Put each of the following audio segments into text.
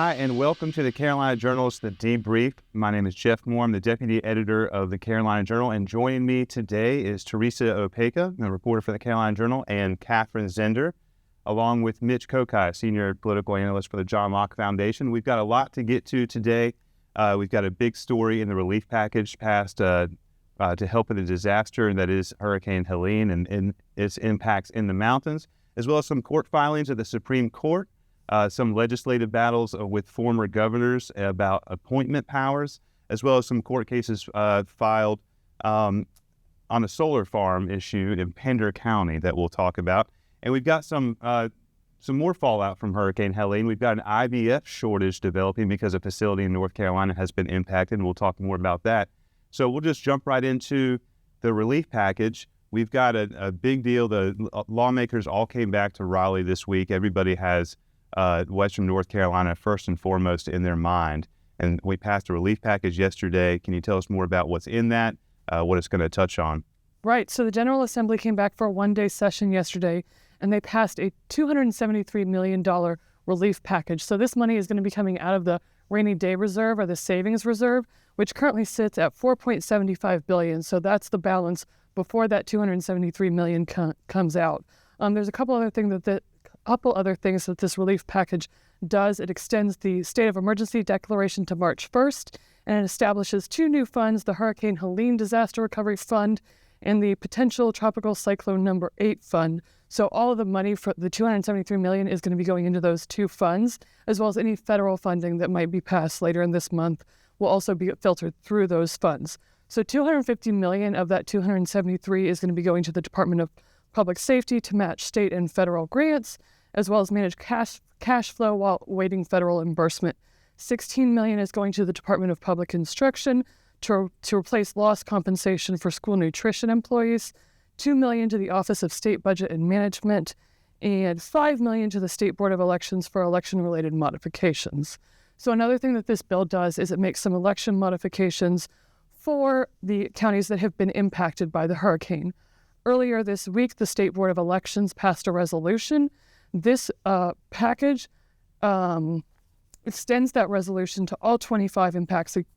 Hi, and welcome to the Carolina Journal's The Debrief. My name is Jeff Moore. I'm the deputy editor of the Carolina Journal, and joining me today is Teresa Opeka, a reporter for the Carolina Journal, and Catherine Zender, along with Mitch Kokai, senior political analyst for the John Locke Foundation. We've got a lot to get to today. We've got a big story in the relief package passed to help with the disaster that is Hurricane Helene and its impacts in the mountains, as well as some court filings at the Supreme Court. Some legislative battles with former governors about appointment powers, as well as some court cases filed on a solar farm issue in Pender County that we'll talk about. And we've got some more fallout from Hurricane Helene. We've got an IVF shortage developing because a facility in North Carolina has been impacted, and we'll talk more about that. So we'll just jump right into the relief package. We've got a big deal. The lawmakers all came back to Raleigh this week. Everybody has Western North Carolina first and foremost in their mind. And we passed a relief package yesterday. Can you tell us more about what's in that, what it's going to touch on? Right. So the General Assembly came back for a one-day session yesterday, and they passed a $273 million relief package. So this money is going to be coming out of the rainy day reserve, or the savings reserve, which currently sits at $4.75 billion. So that's the balance before that $273 million comes out. There's a couple other things that this relief package does. It extends the state of emergency declaration to March 1st, and it establishes two new funds, the Hurricane Helene Disaster Recovery Fund and the Potential Tropical Cyclone Number 8 Fund. So all of the money for the $273 million is going to be going into those two funds, as well as any federal funding that might be passed later in this month will also be filtered through those funds. So $250 million of that $273 is going to be going to the Department of Public Safety to match state and federal grants, as well as manage cash flow while awaiting federal reimbursement. $16 million is going to the Department of Public Instruction to replace lost compensation for school nutrition employees, $2 million to the Office of State Budget and Management, and $5 million to the State Board of Elections for election-related modifications. So another thing that this bill does is it makes some election modifications for the counties that have been impacted by the hurricane. Earlier this week, the State Board of Elections passed a resolution. This package extends that resolution to all 25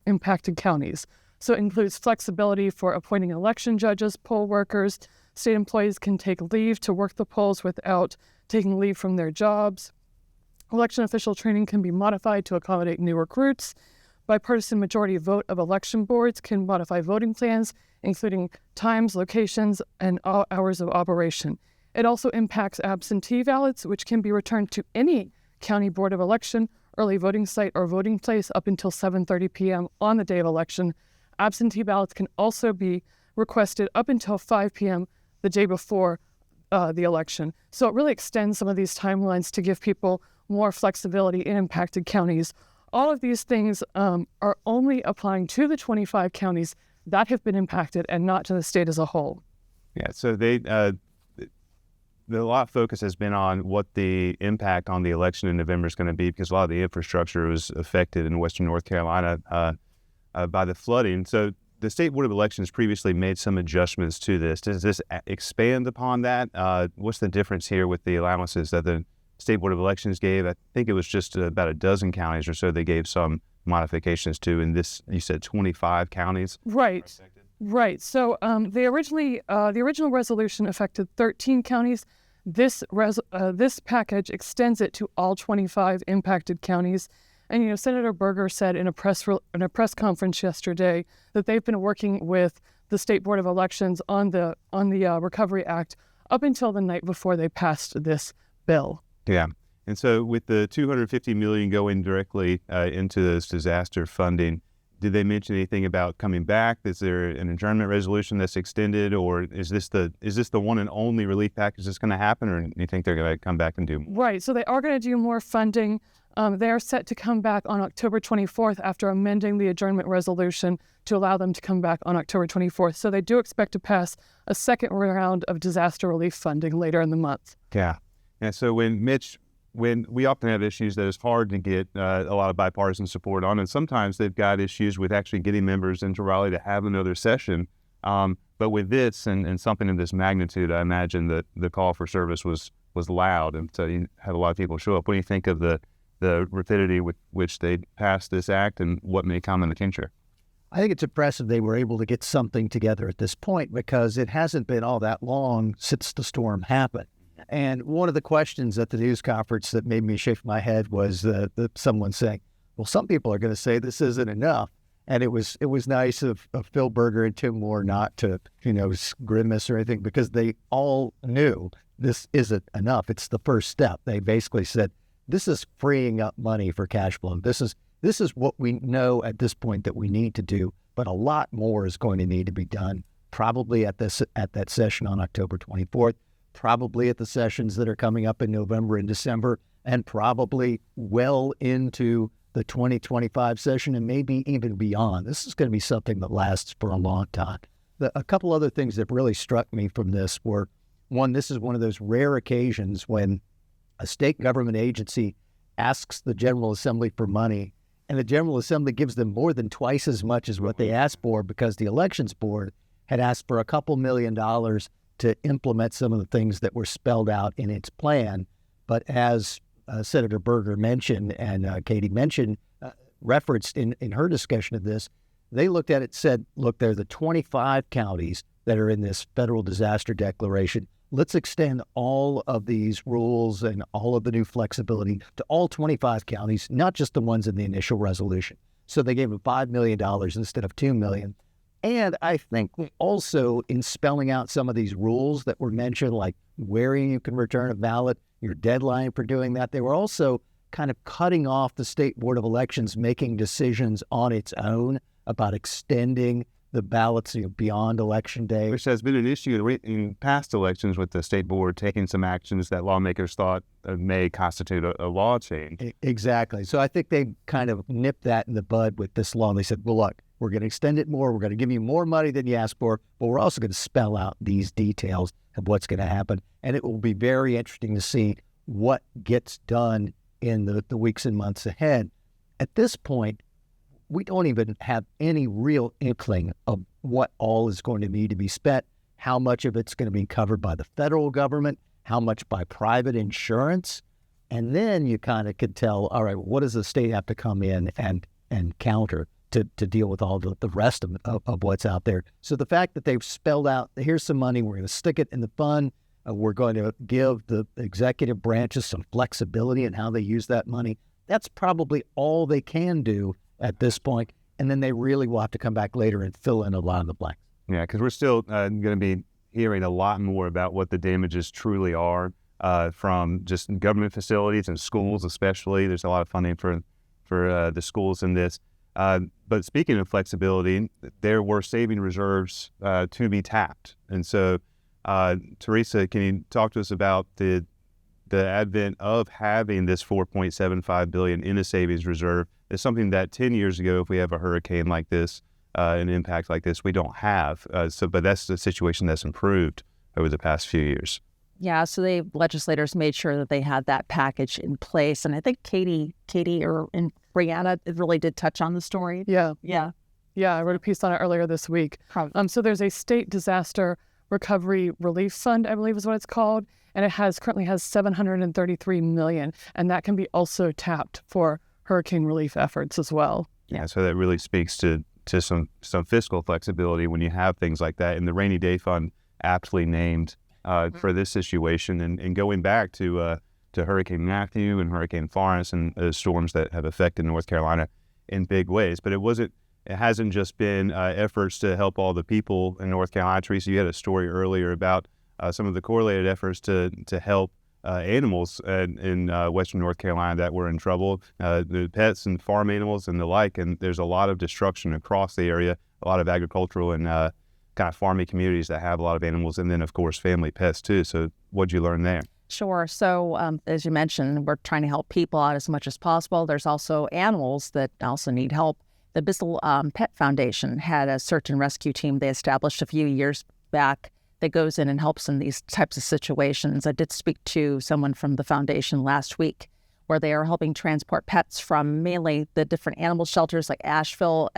impacted counties. So it includes flexibility for appointing election judges, poll workers. State employees can take leave to work the polls without taking leave from their jobs. Election official training can be modified to accommodate new recruits. Bipartisan majority vote of election boards can modify voting plans, including times, locations, and hours of operation. It also impacts absentee ballots, which can be returned to any county board of election, early voting site, or voting place up until 7:30 p.m. on the day of election. Absentee ballots can also be requested up until 5 p.m. the day before the election. So it really extends some of these timelines to give people more flexibility in impacted counties. All of these things are only applying to the 25 counties that have been impacted and not to the state as a whole. Yeah, so a lot of focus has been on what the impact on the election in November is going to be, because a lot of the infrastructure was affected in Western North Carolina by the flooding. So the State Board of Elections previously made some adjustments to this. Does this expand upon that? What's the difference here with the allowances that the State Board of Elections gave? I think it was just about a dozen counties or so they gave some modifications to. And this, you said 25 counties? Right. Right. So the original resolution affected 13 counties. This package extends it to all 25 impacted counties. And Senator Berger said in a press conference yesterday that they've been working with the State Board of Elections on the Recovery Act up until the night before they passed this bill. Yeah. And so with the $250 million going directly into this disaster funding, did they mention anything about coming back? Is there an adjournment resolution that's extended, or is this the one and only relief package that's going to happen, or do you think they're going to come back and do more? Right. So they are going to do more funding. They are set to come back on October 24th after amending the adjournment resolution to allow them to come back on October 24th. So they do expect to pass a second round of disaster relief funding later in the month. Yeah. And so when we often have issues that it's hard to get a lot of bipartisan support on, and sometimes they've got issues with actually getting members into Raleigh to have another session. But with this and something of this magnitude, I imagine that the call for service was loud, and so you had a lot of people show up. What do you think of the the rapidity with which they passed this act and what may come in the future. I think it's impressive they were able to get something together at this point because it hasn't been all that long since the storm happened. And one of the questions at the news conference that made me shake my head was someone saying, well, some people are going to say this isn't enough. And it was nice of Phil Berger and Tim Moore not to, grimace or anything, because they all knew this isn't enough. It's the first step. They basically said, this is freeing up money for cash flow. This is what we know at this point that we need to do, but a lot more is going to need to be done, probably at that session on October 24th, probably at the sessions that are coming up in November and December, and probably well into the 2025 session and maybe even beyond. This is going to be something that lasts for a long time. A couple other things that really struck me from this were, one, this is one of those rare occasions when a state government agency asks the General Assembly for money, and the General Assembly gives them more than twice as much as what they asked for because the Elections Board had asked for a couple $1 million to implement some of the things that were spelled out in its plan. But as Senator Berger mentioned and Katie mentioned, referenced in her discussion of this, they looked at it and said, look, there are the 25 counties that are in this federal disaster declaration. Let's extend all of these rules and all of the new flexibility to all 25 counties, not just the ones in the initial resolution. So they gave them $5 million instead of $2 million. And I think also in spelling out some of these rules that were mentioned, like where you can return a ballot, your deadline for doing that, they were also kind of cutting off the State Board of Elections making decisions on its own about extending the ballots beyond Election Day. Which has been an issue in past elections with the State Board taking some actions that lawmakers thought may constitute a law change. Exactly. So I think they kind of nipped that in the bud with this law. And they said, well, look, we're going to extend it more. We're going to give you more money than you asked for, but we're also going to spell out these details of what's going to happen. And it will be very interesting to see what gets done in the weeks and months ahead. At this point, we don't even have any real inkling of what all is going to need to be spent, how much of it's going to be covered by the federal government, how much by private insurance. And then you kind of could tell, all right, what does the state have to come in and counter to deal with all the rest of what's out there? So the fact that they've spelled out, here's some money, we're going to stick it in the fund, we're going to give the executive branches some flexibility in how they use that money, that's probably all they can do at this point. And then they really will have to come back later and fill in a lot of the blanks. Yeah, because we're still going to be hearing a lot more about what the damages truly are from just government facilities and schools especially. There's a lot of funding for the schools in this. But speaking of flexibility, there were saving reserves to be tapped. And so, Teresa, can you talk to us about the advent of having this $4.75 billion in a savings reserve? It's something that 10 years ago, if we have a hurricane like this, an impact like this, we don't have. But that's the situation that's improved over the past few years. Yeah, so the legislators made sure that they had that package in place. And I think Katie and Brianna really did touch on the story. Yeah. Yeah. Yeah, I wrote a piece on it earlier this week. So there's a state disaster recovery relief fund, I believe is what it's called, and it currently has $733 million, and that can be also tapped for hurricane relief efforts as well. Yeah, so that really speaks to some fiscal flexibility when you have things like that. And the rainy day fund aptly named for this situation, and going back to Hurricane Matthew and Hurricane Florence and the storms that have affected North Carolina in big ways. But it hasn't just been efforts to help all the people in North Carolina. Teresa, you had a story earlier about some of the correlated efforts to help animals in Western North Carolina that were in trouble, the pets and farm animals and the like. And there's a lot of destruction across the area, a lot of agricultural and kind of farming communities that have a lot of animals, and then, of course, family pets too. So what'd you learn there? Sure. So as you mentioned, we're trying to help people out as much as possible. There's also animals that also need help. The Bissell Pet Foundation had a search and rescue team they established a few years back that goes in and helps in these types of situations. I did speak to someone from the foundation last week where they are helping transport pets from mainly the different animal shelters like Asheville,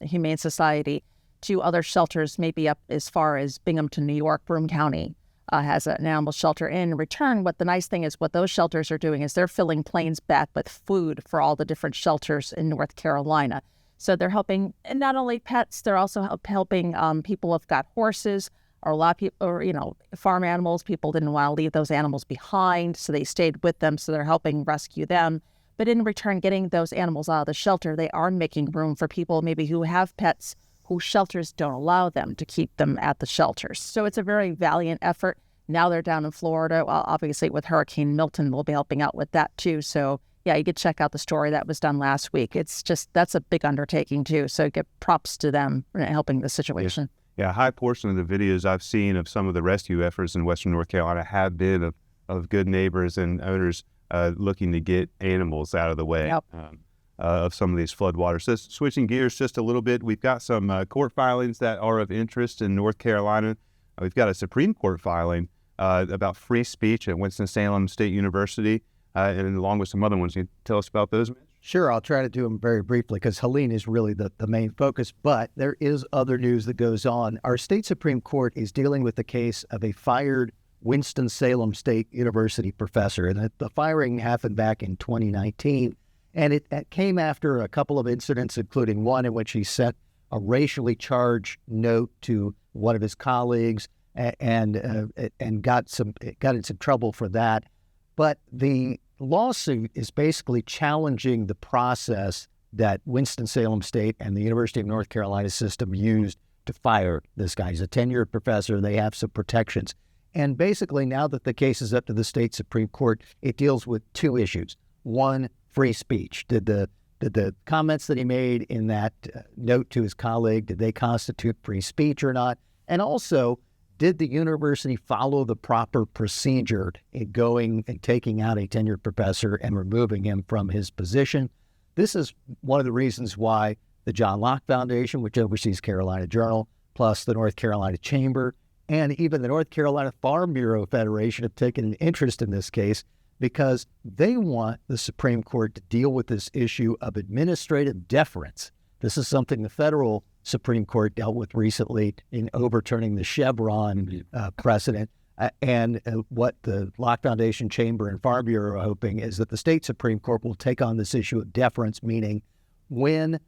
Humane Society, to other shelters maybe up as far as Binghamton, New York, Broome County. has an animal shelter. In return, what the nice thing is, what those shelters are doing is they're filling planes back with food for all the different shelters in North Carolina. So they're helping, and not only pets, they're also helping people who've got horses, or a lot of people, or, farm animals. People didn't want to leave those animals behind, so they stayed with them. So they're helping rescue them. But in return, getting those animals out of the shelter, they are making room for people maybe who have pets whose shelters don't allow them to keep them at the shelters. So it's a very valiant effort. Now they're down in Florida. Well, obviously with Hurricane Milton, we'll be helping out with that too. So yeah, you could check out the story that was done last week. It's just, that's a big undertaking too. So get props to them for helping the situation. Yeah, a high portion of the videos I've seen of some of the rescue efforts in Western North Carolina have been of good neighbors and owners looking to get animals out of the way. Yep. Of some of these floodwaters. So switching gears just a little bit, we've got some court filings that are of interest in North Carolina. We've got a Supreme Court filing about free speech at Winston-Salem State University, and along with some other ones. Can you tell us about those, Mitch? Sure, I'll try to do them very briefly because Helene is really the main focus, but there is other news that goes on. Our state Supreme Court is dealing with the case of a fired Winston-Salem State University professor, and the firing happened back in 2019. And it came after a couple of incidents, including one in which he sent a racially charged note to one of his colleagues and got in some trouble for that. But the lawsuit is basically challenging the process that Winston-Salem State and the University of North Carolina system used to fire this guy. He's a tenured professor. They have some protections. And basically, now that the case is up to the state Supreme Court, it deals with two issues. One, free speech. Did the comments that he made in that note to his colleague, did they constitute free speech or not? And also, did the university follow the proper procedure in going and taking out a tenured professor and removing him from his position? This is one of the reasons why the John Locke Foundation, which oversees Carolina Journal, plus the North Carolina Chamber, and even the North Carolina Farm Bureau Federation have taken an interest in this case, because they want the Supreme Court to deal with this issue of administrative deference. This is something the federal Supreme Court dealt with recently in overturning the Chevron precedent. And what the Locke Foundation, Chamber, and Farm Bureau are hoping is that the state Supreme Court will take on this issue of deference, meaning when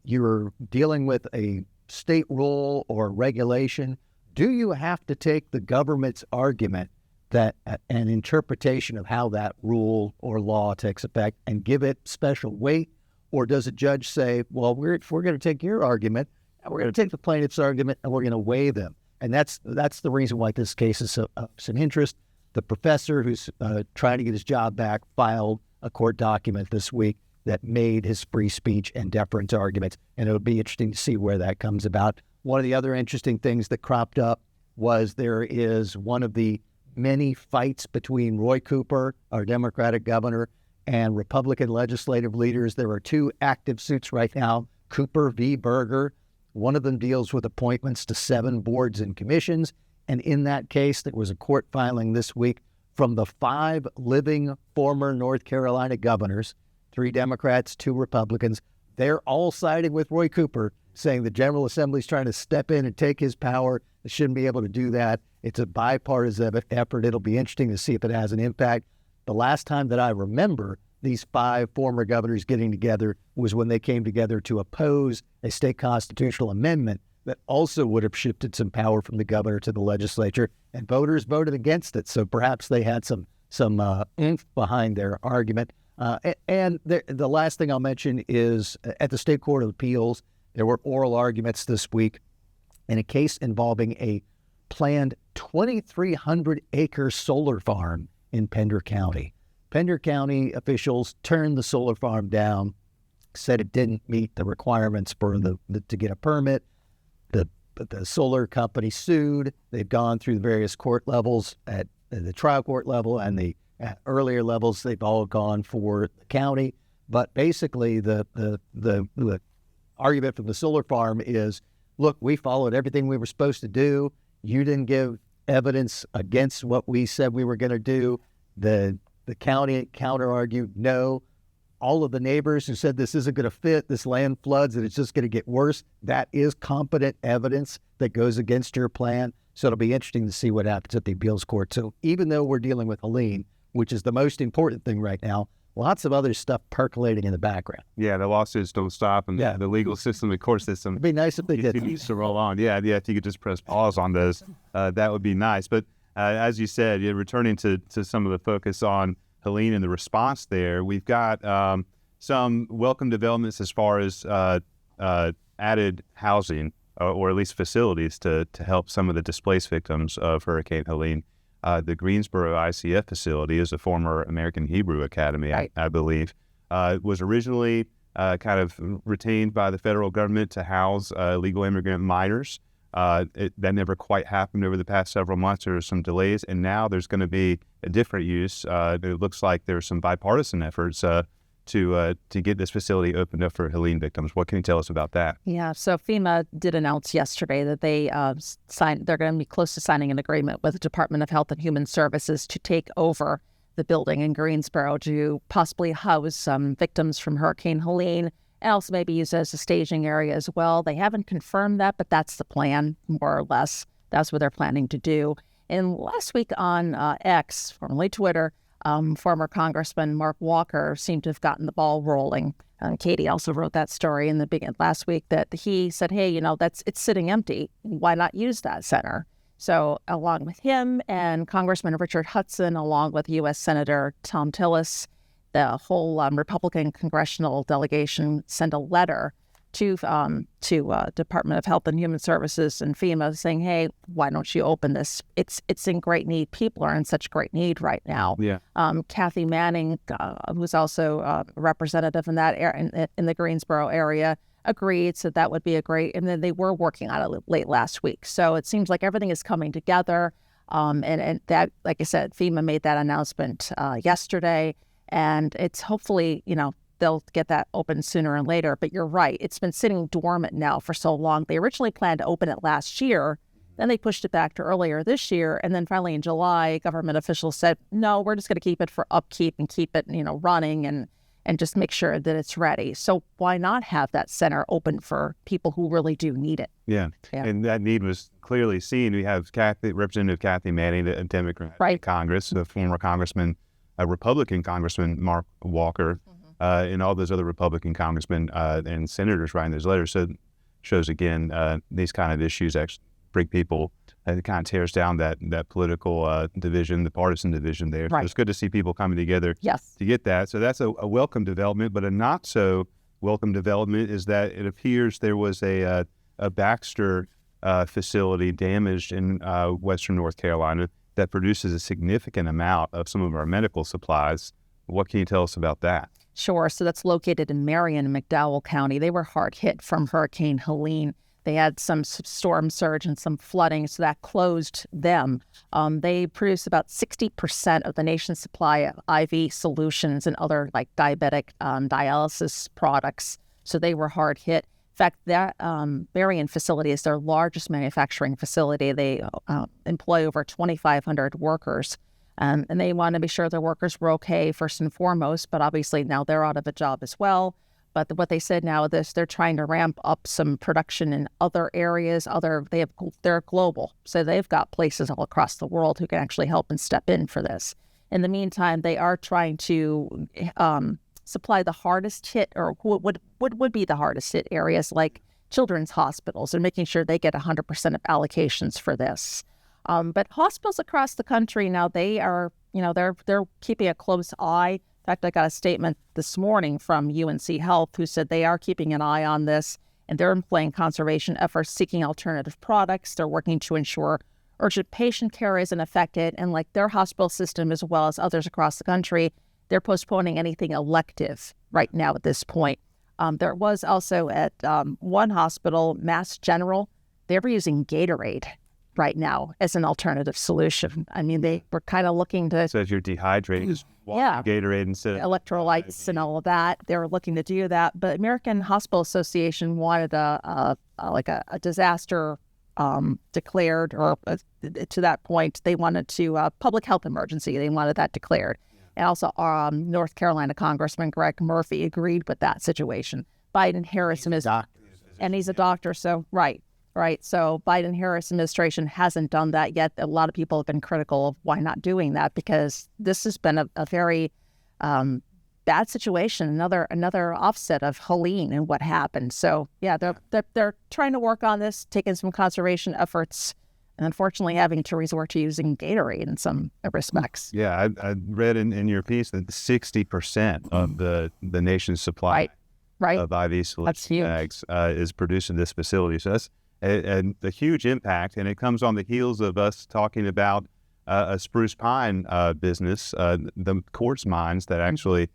you're dealing with a state rule or regulation, do you have to take the government's argument that an interpretation of how that rule or law takes effect and give it special weight? Or does a judge say, well, if we're going to take your argument, we're going to take the plaintiff's argument and we're going to weigh them? And that's the reason why this case is of some interest. The professor who's trying to get his job back filed a court document this week that made his free speech and deference arguments, and it'll be interesting to see where that comes about. One of the other interesting things that cropped up was there is one of the many fights between Roy Cooper, our Democratic governor, and Republican legislative leaders. There are two active suits right now, Cooper v. Berger. One of them deals with appointments to 7 boards and commissions. And in that case, there was a court filing this week from the 5 living former North Carolina governors, 3 Democrats, 2 Republicans. They're all siding with Roy Cooper, saying the General Assembly is trying to step in and take his power. They shouldn't be able to do that. It's a bipartisan effort. It'll be interesting to see if it has an impact. The last time that I remember these 5 former governors getting together was when they came together to oppose a state constitutional amendment that also would have shifted some power from the governor to the legislature, and voters voted against it. So perhaps they had some oomph behind their argument. And the last thing I'll mention is at the State Court of Appeals, there were oral arguments this week in a case involving a planned 2,300-acre solar farm in Pender County. Pender County officials turned the solar farm down, said it didn't meet the requirements for to get a permit. The solar company sued. They've gone through the various court levels at the trial court level and the earlier levels. They've all gone for the county. But basically, the argument from the solar farm is, look, we followed everything we were supposed to do. You didn't give evidence against what we said we were going to do. The county counter-argued, no. All of the neighbors who said this isn't going to fit, this land floods, and it's just going to get worse, that is competent evidence that goes against your plan. So it'll be interesting to see what happens at the appeals court. So even though we're dealing with Helene, which is the most important thing right now, lots of other stuff percolating in the background. Yeah, the lawsuits don't stop, and the legal system, the court system, It'd be nice if they did. continues to roll on. Yeah, if you could just press pause on those, that would be nice. But as you said, returning to some of the focus on Helene and the response there, we've got some welcome developments as far as added housing or at least facilities to help some of the displaced victims of Hurricane Helene. The Greensboro ICF facility is a former American Hebrew Academy, Right. I believe. It was originally kind of retained by the federal government to house illegal immigrant minors. That never quite happened over the past several months. There were some delays, and now there's going to be a different use. It looks like there's some bipartisan efforts to get this facility opened up for Helene victims. What can you tell us about that? Yeah, so FEMA did announce yesterday that they're going to be close to signing an agreement with the Department of Health and Human Services to take over the building in Greensboro to possibly house some victims from Hurricane Helene and also maybe use it as a staging area as well. They haven't confirmed that, but that's the plan, more or less. That's what they're planning to do. And last week on X, formerly Twitter, former Congressman Mark Walker seemed to have gotten the ball rolling. Katie also wrote that story in the beginning last week that he said, hey, it's sitting empty. Why not use that center? So along with him and Congressman Richard Hudson, along with U.S. Senator Tom Tillis, the whole Republican congressional delegation sent a letter to Department of Health and Human Services and FEMA saying, hey, why don't you open this? It's in great need. People are in such great need right now. Yeah. Kathy Manning, who's also a representative in that area, in the Greensboro area, agreed. So that would be a great, and then they were working on it late last week. So it seems like everything is coming together. And that, like I said, FEMA made that announcement yesterday, and it's hopefully, they'll get that open sooner and later. But you're right. It's been sitting dormant now for so long. They originally planned to open it last year. Then they pushed it back to earlier this year. And then finally in July, government officials said, no, we're just going to keep it for upkeep and keep it, running and just make sure that it's ready. So why not have that center open for people who really do need it? Yeah. And that need was clearly seen. We have Representative Kathy Manning, a Democrat in Congress, a former congressman, a Republican Congressman Mark Walker, and all those other Republican congressmen and senators writing those letters. So it shows, again, these kind of issues actually bring people, it kind of tears down that political division, the partisan division there. Right. So it's good to see people coming together to get that. So that's a welcome development, but a not so welcome development is that it appears there was a Baxter facility damaged in western North Carolina that produces a significant amount of some of our medical supplies. What can you tell us about that? Sure. So that's located in Marion and McDowell County. They were hard hit from Hurricane Helene. They had some storm surge and some flooding, so that closed them. They produce about 60% of the nation's supply of IV solutions and other like diabetic dialysis products. So they were hard hit. In fact, that Marion facility is their largest manufacturing facility. They employ over 2,500 workers. And they want to be sure their workers were okay first and foremost, but obviously now they're out of a job as well. But what they said now is they're trying to ramp up some production in other areas. They're global, so they've got places all across the world who can actually help and step in for this. In the meantime, they are trying to supply the hardest hit, or what would be the hardest hit areas like children's hospitals, and making sure they get 100% of allocations for this. But hospitals across the country now, they are, they're keeping a close eye. In fact, I got a statement this morning from UNC Health who said they are keeping an eye on this, and they're employing conservation efforts, seeking alternative products. They're working to ensure urgent patient care isn't affected, and like their hospital system as well as others across the country, they're postponing anything elective right now at this point. There was also at one hospital, Mass General, they were using Gatorade right now as an alternative solution. I mean, they were kind of looking to... So if you're dehydrated, just walk Gatorade instead of... Electrolytes and all of that. They were looking to do that. But American Hospital Association wanted a disaster declared, or to that point, they wanted to public health emergency. They wanted that declared. And also North Carolina Congressman Greg Murphy agreed with that situation. Biden-Harris and his... Doctor. And he's a doctor, so, right. right? So Biden-Harris administration hasn't done that yet. A lot of people have been critical of why not doing that, because this has been a very bad situation, another offset of Helene and what happened. So yeah, they're trying to work on this, taking some conservation efforts, and unfortunately having to resort to using Gatorade in some respects. Yeah, I read in your piece that 60% of the nation's supply of IV solution bags is produced in this facility. So that's a huge impact, and it comes on the heels of us talking about a spruce pine business, the quartz mines that actually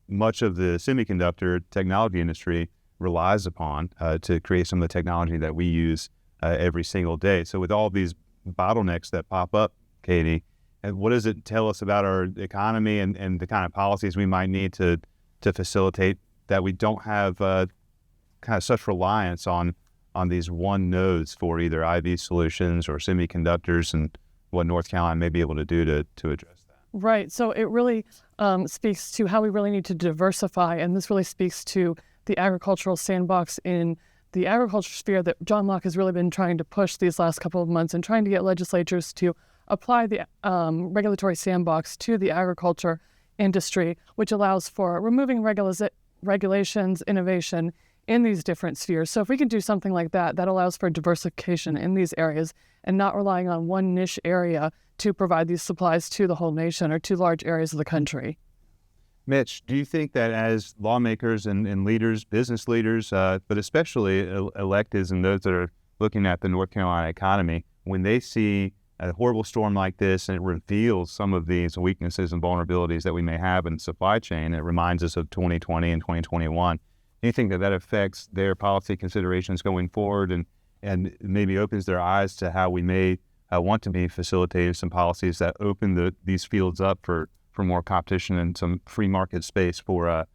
much of the semiconductor technology industry relies upon to create some of the technology that we use every single day. So with all these bottlenecks that pop up, Katie, what does it tell us about our economy and the kind of policies we might need to facilitate that we don't have kind of such reliance on these one nodes for either IV solutions or semiconductors, and what North Carolina may be able to do to address that? Right. So it really speaks to how we really need to diversify, and this really speaks to the agricultural sandbox in the agriculture sphere that John Locke has really been trying to push these last couple of months and trying to get legislatures to apply the regulatory sandbox to the agriculture industry, which allows for removing regulations, innovation in these different spheres. So if we can do something like that, that allows for diversification in these areas and not relying on one niche area to provide these supplies to the whole nation or to large areas of the country. Mitch, do you think that as lawmakers and leaders, business leaders, but especially electeds and those that are looking at the North Carolina economy, when they see a horrible storm like this and it reveals some of these weaknesses and vulnerabilities that we may have in the supply chain, it reminds us of 2020 and 2021, do you think that affects their policy considerations going forward and maybe opens their eyes to how we may want to be facilitating some policies that open these fields up for more competition and some free market space for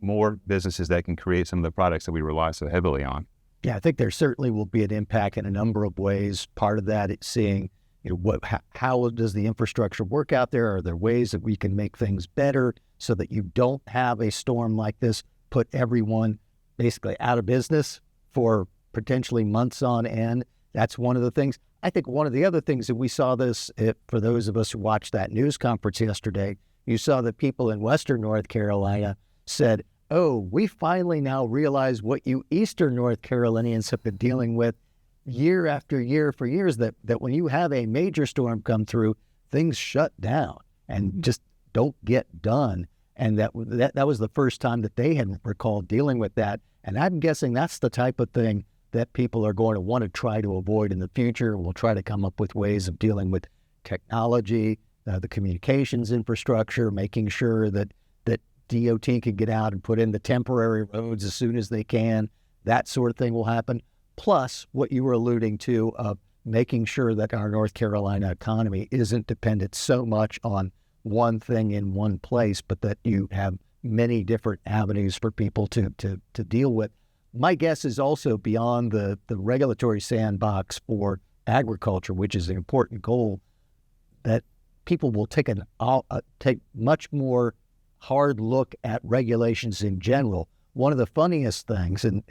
more businesses that can create some of the products that we rely so heavily on? Yeah, I think there certainly will be an impact in a number of ways. Part of that is seeing, how does the infrastructure work out there? Are there ways that we can make things better so that you don't have a storm like this put everyone basically out of business for potentially months on end? That's one of the things. I think one of the other things that we saw this, for those of us who watched that news conference yesterday, you saw that people in Western North Carolina said, oh, we finally now realize what you Eastern North Carolinians have been dealing with year after year for years, that when you have a major storm come through, things shut down and just don't get done. And that was the first time that they had recalled dealing with that. And I'm guessing that's the type of thing that people are going to want to try to avoid in the future. We'll try to come up with ways of dealing with technology, the communications infrastructure, making sure that DOT can get out and put in the temporary roads as soon as they can. That sort of thing will happen. Plus, what you were alluding to of making sure that our North Carolina economy isn't dependent so much on one thing in one place, but that you have many different avenues for people to deal with. My guess is also beyond the regulatory sandbox for agriculture, which is an important goal, that people will take much more hard look at regulations in general. One of the funniest things, and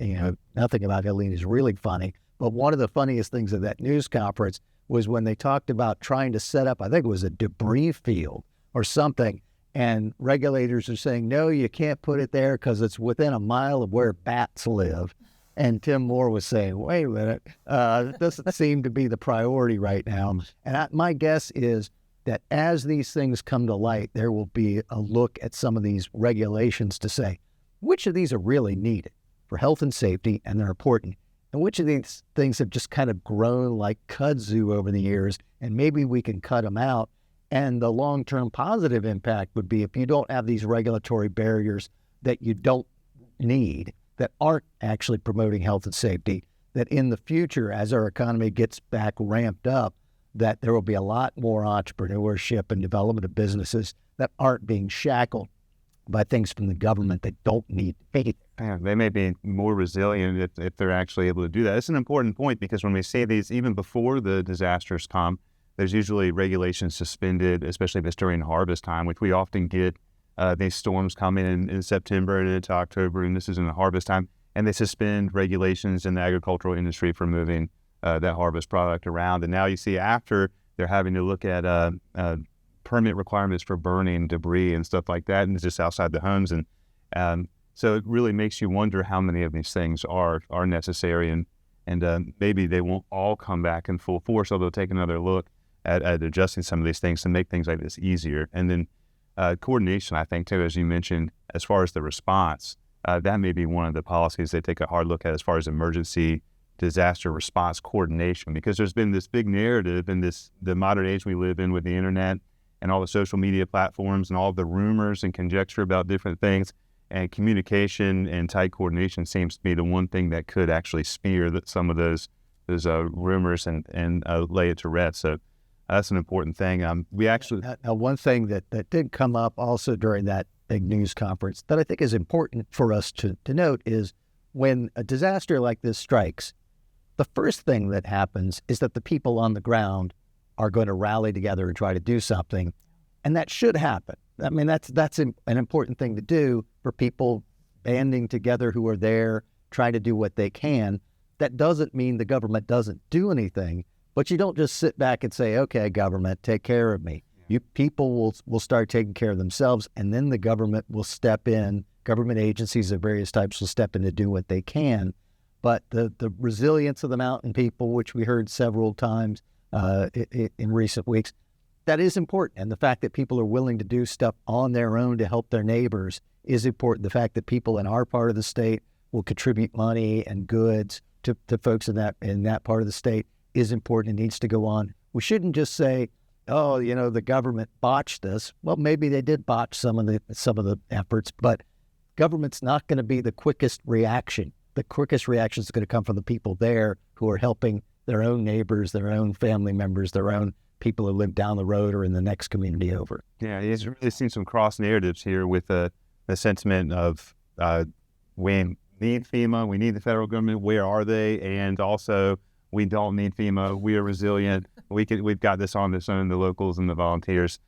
nothing about Helene is really funny, but one of the funniest things of that news conference was when they talked about trying to set up, I think it was a debris field or something, and regulators are saying, no, you can't put it there because it's within a mile of where bats live. And Tim Moore was saying, wait a minute, it doesn't seem to be the priority right now. And my guess is that as these things come to light, there will be a look at some of these regulations to say, which of these are really needed for health and safety, and they're important, and which of these things have just kind of grown like kudzu over the years, and maybe we can cut them out. And the long-term positive impact would be if you don't have these regulatory barriers that you don't need, that aren't actually promoting health and safety, that in the future, as our economy gets back ramped up, that there will be a lot more entrepreneurship and development of businesses that aren't being shackled by things from the government that don't need to be. Yeah, they may be more resilient if they're actually able to do that. It's an important point because when we see these, even before the disasters come, there's usually regulations suspended, especially if it's during harvest time, which we often get these storms coming in September and into October, and this is in the harvest time. and they suspend regulations in the agricultural industry for moving that harvest product around. And now you see after they're having to look at permit requirements for burning debris and stuff like that, and it's just outside the homes. And so it really makes you wonder how many of these things are necessary, and maybe they won't all come back in full force, although take another look at adjusting some of these things to make things like this easier. And then coordination, I think, too, as you mentioned, as far as the response, that may be one of the policies they take a hard look at as far as emergency disaster response coordination, because there's been this big narrative in the modern age we live in with the internet and all the social media platforms and all the rumors and conjecture about different things, and communication and tight coordination seems to be the one thing that could actually smear some of those rumors and lay it to rest. So that's an important thing. We actually now one thing that did come up also during that big news conference that I think is important for us to note is when a disaster like this strikes, the first thing that happens is that the people on the ground are going to rally together and try to do something, and that should happen. I mean, that's an important thing to do for people banding together who are there trying to do what they can. That doesn't mean the government doesn't do anything, but you don't just sit back and say, okay, government, take care of me. You people will start taking care of themselves, and then the government will step in. Government agencies of various types will step in to do what they can. But the resilience of the mountain people, which we heard several times in recent weeks, that is important. And the fact that people are willing to do stuff on their own to help their neighbors is important. The fact that people in our part of the state will contribute money and goods to folks in that part of the state is important. It needs to go on. We shouldn't just say, oh, the government botched this. Well, maybe they did botch some of the efforts, but government's not going to be the quickest reaction. The quickest reaction is going to come from the people there who are helping their own neighbors, their own family members, their own people who live down the road or in the next community over. Yeah, it's really seen some cross narratives here with the sentiment of we need FEMA, we need the federal government, where are they? And also, we don't need FEMA, we are resilient, we've got this on its own, the locals and the volunteers.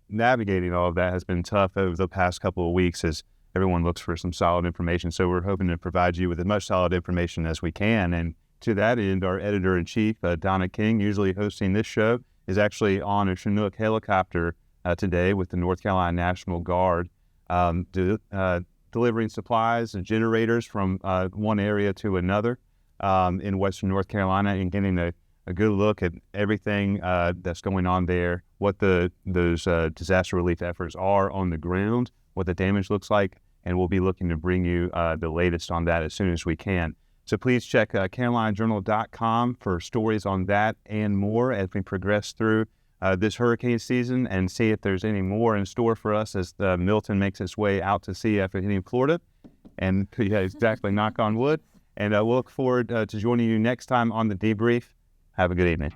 Navigating all of that has been tough over the past couple of weeks as everyone looks for some solid information. So we're hoping to provide you with as much solid information as we can. And to that end, our editor-in-chief, Donna King, usually hosting this show, is actually on a Chinook helicopter today with the North Carolina National Guard, delivering supplies and generators from one area to another in western North Carolina, and getting a good look at everything that's going on there, what those disaster relief efforts are on the ground, what the damage looks like, and we'll be looking to bring you the latest on that as soon as we can. So please check CarolinaJournal.com for stories on that and more as we progress through this hurricane season, and see if there's any more in store for us as Milton makes its way out to sea after hitting Florida. And yeah, exactly, knock on wood. And we'll look forward to joining you next time on The Debrief. Have a good evening.